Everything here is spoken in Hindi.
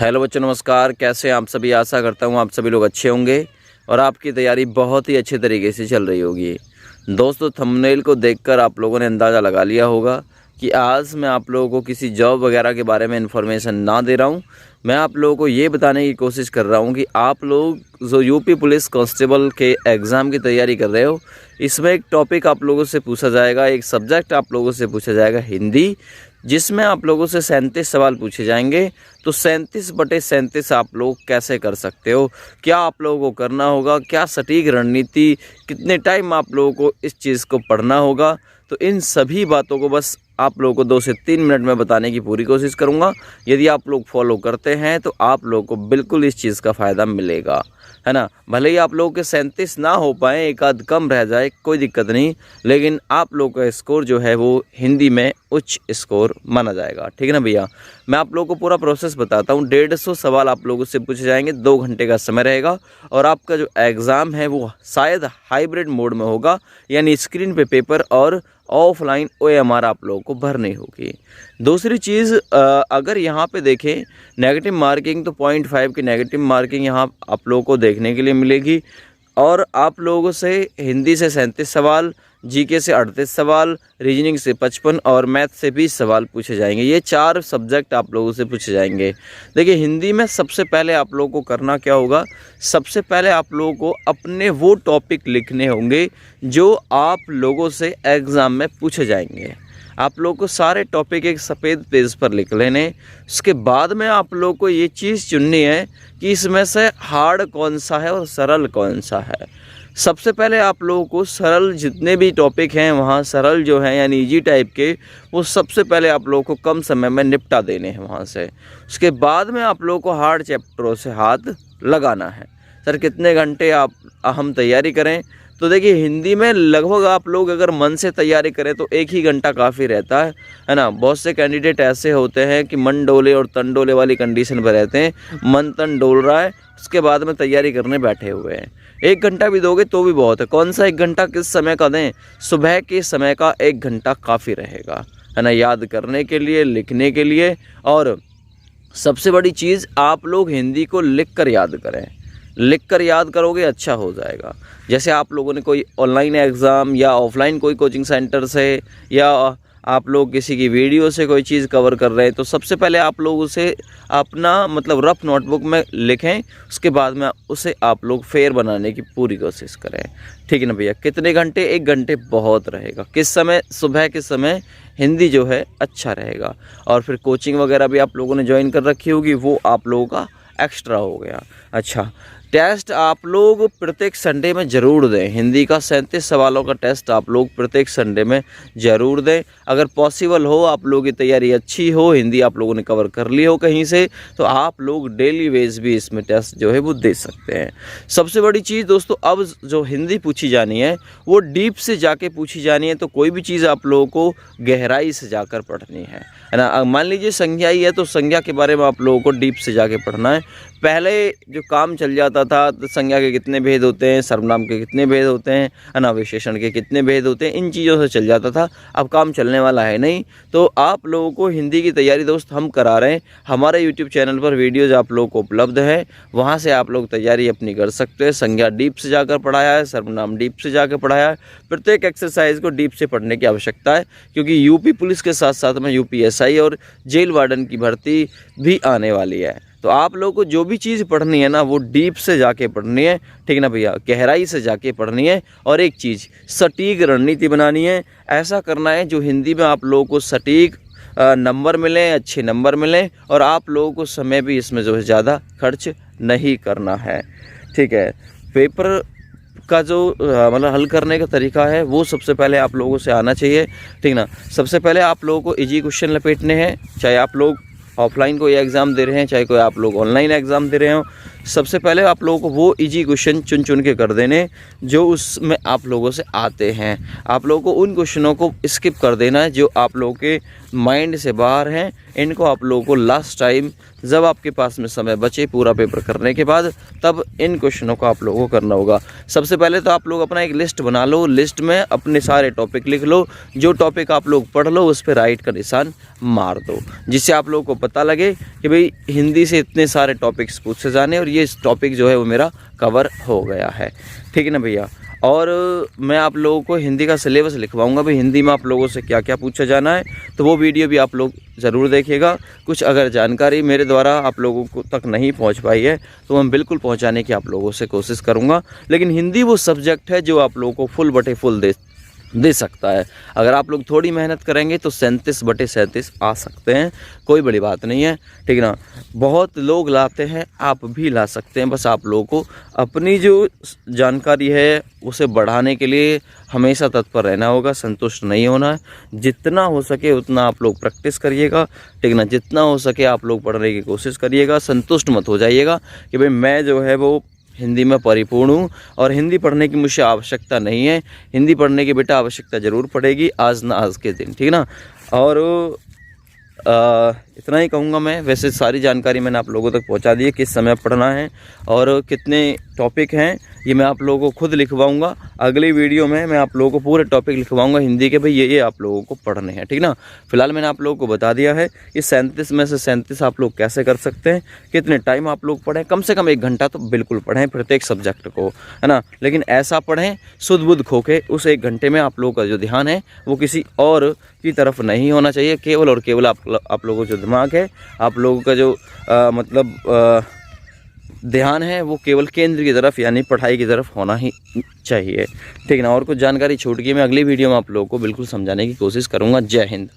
हेलो बच्चों, नमस्कार। कैसे हैं आप सभी? आशा करता हूँ आप सभी लोग अच्छे होंगे और आपकी तैयारी बहुत ही अच्छे तरीके से चल रही होगी। दोस्तों, थंबनेल को देखकर आप लोगों ने अंदाज़ा लगा लिया होगा कि आज मैं आप लोगों को किसी जॉब वगैरह के बारे में इन्फॉर्मेशन ना दे रहा हूँ। मैं आप लोगों को ये बताने की कोशिश कर रहा हूँ कि आप लोग जो यूपी पुलिस कांस्टेबल के एग्ज़ाम की तैयारी कर रहे हो, इसमें एक टॉपिक आप लोगों से पूछा जाएगा, एक सब्जेक्ट आप लोगों से पूछा जाएगा हिंदी, जिसमें आप लोगों से 37 सवाल पूछे जाएंगे। तो 37/37 आप लोग कैसे कर सकते हो, क्या आप लोगों को करना होगा, क्या सटीक रणनीति, कितने टाइम आप लोगों को इस चीज़ को पढ़ना होगा, तो इन सभी बातों को बस आप लोगों को 2 से 3 मिनट में बताने की पूरी कोशिश करूंगा। यदि आप लोग फॉलो करते हैं तो आप लोगों को बिल्कुल इस चीज़ का फ़ायदा मिलेगा, है ना। भले ही आप लोगों के 37 ना हो पाए, एक आध कम रह जाए, कोई दिक्कत नहीं, लेकिन आप लोगों का स्कोर जो है वो हिंदी में उच्च स्कोर माना जाएगा। ठीक है ना भैया। मैं आप लोगों को पूरा प्रोसेस बताता हूँ। 150 सवाल आप लोगों से पूछे जाएंगे, 2 घंटे का समय रहेगा और आपका जो एग्ज़ाम है वो शायद हाइब्रिड मोड में होगा, यानी स्क्रीन पे पेपर और ऑफलाइन OMR आप लोगों को भरनी होगी। दूसरी चीज़, अगर यहाँ पे देखें नेगेटिव मार्किंग, तो 0.5 की नेगेटिव मार्किंग यहाँ आप लोगों को देखने के लिए मिलेगी और आप लोगों से हिंदी से 37 सवाल, जीके से 38 सवाल, रीजनिंग से 55 और मैथ से 20 सवाल पूछे जाएंगे। ये 4 सब्जेक्ट आप लोगों से पूछे जाएंगे। देखिए, हिंदी में सबसे पहले आप लोगों को करना क्या होगा, सबसे पहले आप लोगों को अपने वो टॉपिक लिखने होंगे जो आप लोगों से एग्ज़ाम में पूछे जाएंगे। आप लोगों को सारे टॉपिक एक सफ़ेद पेज पर लिख लेने। उसके बाद में आप लोगों को ये चीज़ चुननी है कि इसमें से हार्ड कौन सा है और सरल कौन सा है। सबसे पहले आप लोगों को सरल, जितने भी टॉपिक हैं वहाँ सरल जो हैं यानी इजी टाइप के, वो सबसे पहले आप लोगों को कम समय में निपटा देने हैं वहाँ से। उसके बाद में आप लोगों को हार्ड चैप्टरों से हाथ लगाना है। सर कितने घंटे हम तैयारी करें? तो देखिए, हिंदी में लगभग आप लोग अगर मन से तैयारी करें तो 1 ही घंटा काफ़ी रहता है ना। बहुत से कैंडिडेट ऐसे होते हैं कि मन डोले और तन डोले वाली कंडीशन पर रहते हैं, मन तन डोल रहा है, उसके बाद में तैयारी करने बैठे हुए हैं। 1 घंटा भी दोगे तो भी बहुत है। कौन सा 1 घंटा किस समय का दें? सुबह के समय का 1 घंटा काफ़ी रहेगा, है ना, याद करने के लिए, लिखने के लिए। और सबसे बड़ी चीज़, आप लोग हिंदी को लिख कर याद करें। लिख कर याद करोगे अच्छा हो जाएगा। जैसे आप लोगों ने कोई ऑनलाइन एग्ज़ाम या ऑफलाइन कोई कोचिंग सेंटर से या आप लोग किसी की वीडियो से कोई चीज़ कवर कर रहे हैं, तो सबसे पहले आप लोग उसे अपना मतलब रफ नोटबुक में लिखें। उसके बाद में उसे आप लोग फेयर बनाने की पूरी कोशिश करें। ठीक है ना भैया। कितने घंटे? 1 घंटे बहुत रहेगा। किस समय? सुबह के समय हिंदी जो है अच्छा रहेगा। और फिर कोचिंग वगैरह भी आप लोगों ने ज्वाइन कर रखी होगी, वो आप लोगों का एक्स्ट्रा हो गया। अच्छा, टेस्ट आप लोग प्रत्येक संडे में ज़रूर दें। हिंदी का 37 सवालों का टेस्ट आप लोग प्रत्येक संडे में ज़रूर दें। अगर पॉसिबल हो, आप लोगों की तैयारी अच्छी हो, हिंदी आप लोगों ने कवर कर ली हो कहीं से, तो आप लोग डेली वेज भी इसमें टेस्ट जो है वो दे सकते हैं। सबसे बड़ी चीज़ दोस्तों, अब जो हिंदी पूछी जानी है वो डीप से जाके पूछी जानी है। तो कोई भी चीज़ आप लोगों को गहराई से जाकर पढ़नी है ना। मान लीजिए संज्ञा ही है तो संज्ञा के बारे में आप लोगों को डीप से जाके पढ़ना है। पहले जो काम चल जाता था, तो संज्ञा के कितने भेद होते हैं, सर्वनाम के कितने भेद होते हैं, है ना, विशेषण के कितने भेद होते हैं, इन चीज़ों से चल जाता था। अब काम चलने वाला है नहीं। तो आप लोगों को हिंदी की तैयारी दोस्त हम करा रहे हैं। हमारे यूट्यूब चैनल पर वीडियोज़ आप लोगों को उपलब्ध है, वहाँ से आप लोग तैयारी अपनी कर सकते हैं। संज्ञा डीप से जाकर पढ़ाया है, सर्वनाम डीप से जाकर पढ़ाया है। प्रत्येक एक्सरसाइज को डीप से पढ़ने की आवश्यकता है, क्योंकि यूपी पुलिस के साथ साथ में UPSI और जेल वार्डन की भर्ती भी आने वाली है। तो आप लोगों को जो भी चीज़ पढ़नी है ना, वो डीप से जाके पढ़नी है। ठीक है ना भैया, गहराई से जाके पढ़नी है। और एक चीज़, सटीक रणनीति बनानी है। ऐसा करना है जो हिंदी में आप लोगों को सटीक नंबर मिलें, अच्छे नंबर मिलें, और आप लोगों को समय भी इसमें जो है ज़्यादा खर्च नहीं करना है। ठीक है। पेपर का जो मतलब हल करने का तरीका है वो सबसे पहले आप लोगों से आना चाहिए। ठीक ना। सबसे पहले आप लोगों को इजी क्वेश्चन लपेटने हैं, चाहे आप लोग ऑफलाइन कोई एग्ज़ाम दे रहे हैं, चाहे कोई आप लोग ऑनलाइन एग्ज़ाम दे रहे हो। सबसे पहले आप लोगों को वो इजी क्वेश्चन चुन चुन के कर देने जो उसमें आप लोगों से आते हैं। आप लोगों को उन क्वेश्चनों को स्किप कर देना है जो आप लोगों के माइंड से बाहर हैं। इनको आप लोगों को लास्ट टाइम जब आपके पास में समय बचे पूरा पेपर करने के बाद, तब इन क्वेश्चनों को आप लोगों को करना होगा। सबसे पहले तो आप लोग अपना एक लिस्ट बना लो, लिस्ट में अपने सारे टॉपिक लिख लो, जो टॉपिक आप लोग पढ़ लो उस पर राइट का निशान मार दो, जिससे आप लोगों को पता लगे कि भाई हिंदी से इतने सारे टॉपिक्स पूछे जाने और ये टॉपिक जो है वो मेरा कवर हो गया है, ठीक है ना भैया। और मैं आप लोगों को हिंदी का सिलेबस लिखवाऊंगा भाई, हिंदी में आप लोगों से क्या क्या पूछा जाना है, तो वो वीडियो भी आप लोग ज़रूर देखिएगा। कुछ अगर जानकारी मेरे द्वारा आप लोगों को तक नहीं पहुंच पाई है तो मैं बिल्कुल पहुंचाने की आप लोगों से कोशिश करूंगा। लेकिन हिंदी वो सब्जेक्ट है जो आप लोगों को फुल बटे फुल दे सकता है। अगर आप लोग थोड़ी मेहनत करेंगे तो 37/37 आ सकते हैं, कोई बड़ी बात नहीं है, ठीक है ना। बहुत लोग लाते हैं, आप भी ला सकते हैं, बस आप लोगों को अपनी जो जानकारी है उसे बढ़ाने के लिए हमेशा तत्पर रहना होगा, संतुष्ट नहीं होना है। जितना हो सके उतना आप लोग प्रैक्टिस करिएगा, ठीक है ना। जितना हो सके आप लोग पढ़ने की कोशिश करिएगा, संतुष्ट मत हो जाइएगा कि भाई मैं जो है वो हिंदी में परिपूर्ण हूँ और हिंदी पढ़ने की मुझे आवश्यकता नहीं है। हिंदी पढ़ने की बेटा आवश्यकता ज़रूर पड़ेगी, आज ना आज के दिन, ठीक है ना। और इतना ही कहूँगा मैं। वैसे सारी जानकारी मैंने आप लोगों तक पहुँचा दी है, किस समय पढ़ना है और कितने टॉपिक हैं ये मैं आप लोगों को खुद लिखवाऊंगा। अगली वीडियो में मैं आप लोगों को पूरे टॉपिक लिखवाऊंगा हिंदी के, भाई ये आप लोगों को पढ़ने हैं, ठीक ना। फिलहाल मैंने आप लोगों को बता दिया है कि 37 में से 37 आप लोग कैसे कर सकते हैं, कितने टाइम आप लोग पढ़ें। कम से कम 1 घंटा तो बिल्कुल पढ़ें प्रत्येक सब्जेक्ट को, है ना। लेकिन ऐसा पढ़ें शुद्ध बुद्ध खो के, उस 1 घंटे में आप लोगों का जो ध्यान है वो किसी और की तरफ नहीं होना चाहिए। केवल और केवल आप लोगों का जो दिमाग है, आप लोगों का जो ध्यान है वो केवल केंद्र की तरफ यानी पढ़ाई की तरफ होना ही चाहिए, ठीक ना। और कुछ जानकारी छूट गई मैं अगली वीडियो में आप लोगों को बिल्कुल समझाने की कोशिश करूँगा। जय हिंद।